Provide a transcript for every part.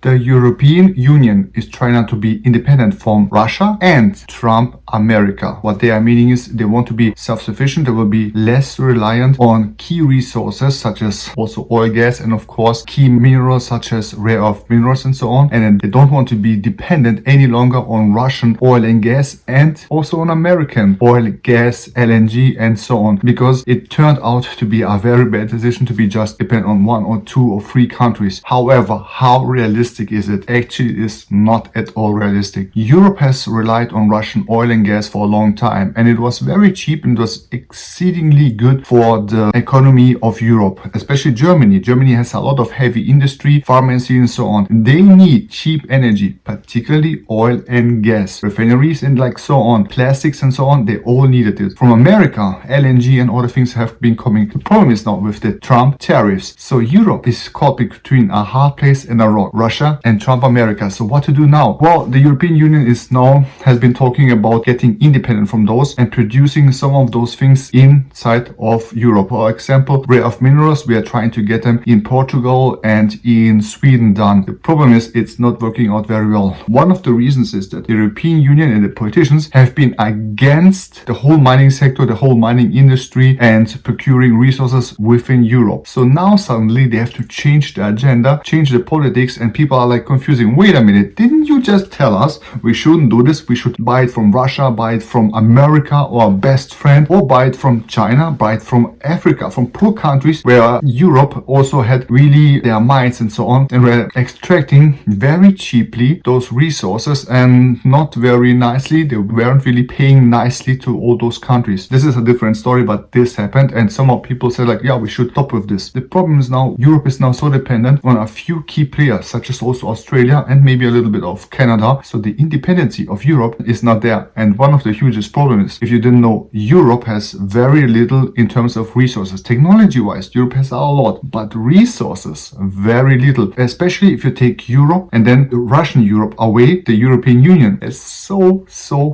The European Union is trying not to be independent from Russia and Trump America. What they are meaning is they want to be self-sufficient. They will be less reliant on key resources such as also oil, gas, and of course key minerals such as rare earth minerals and so on. And then they don't want to be dependent any longer on Russian oil and gas and also on American oil, gas, LNG, and so on, because it turned out to be a very bad decision to be just dependent on one or two or three countries. However, how realistic is it? Actually, it is not at all realistic. Europe has relied on Russian oil and gas for a long time, and it was very cheap and was exceedingly good for the economy of Europe, especially Germany. Germany has a lot of heavy industry, pharmacy, and so on. They need cheap energy, particularly oil and gas, refineries and like so on, plastics and so on. They all needed it. From America, LNG and other things have been coming. The problem is now with the Trump tariffs. So Europe is caught between a hard place and a rock. Russia and Trump America. So what to do now? Well, the European Union has been talking about getting independent from those and producing some of those things inside of Europe. For example, rare earth minerals, we are trying to get them in Portugal and in Sweden done. The problem is it's not working out very well. One of the reasons is that the European Union and the politicians have been against the whole mining sector, the whole mining industry, and procuring resources within Europe. So now suddenly they have to change the agenda, change the politics, and people are like confusing. Wait a minute, didn't you just tell us we shouldn't do this? We should buy it from Russia, buy it from America or our best friend, or buy it from China, buy it from Africa, from poor countries where Europe also had really their mines and so on, and were extracting very cheaply those resources and not very nicely. They weren't really paying nicely to all those countries. This is a different story, but this happened, and some of people said like, yeah, we should stop with this. The problem is now Europe is now so dependent on a few key players such as also Australia and maybe a little bit of Canada. So the independency of Europe is not there. And one of the hugest problems, if you didn't know, Europe has very little in terms of resources. Technology-wise, Europe has a lot, but resources, very little. Especially if you take Europe and then Russian Europe away, the European Union has so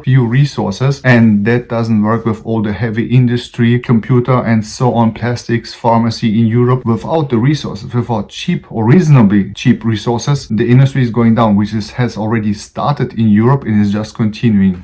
few resources, and that doesn't work with all the heavy industry, computer and so on, plastics, pharmacy in Europe. Without the resources, without cheap or reasonably cheap resources, the industry is going down, which has already started in Europe and is just continuing.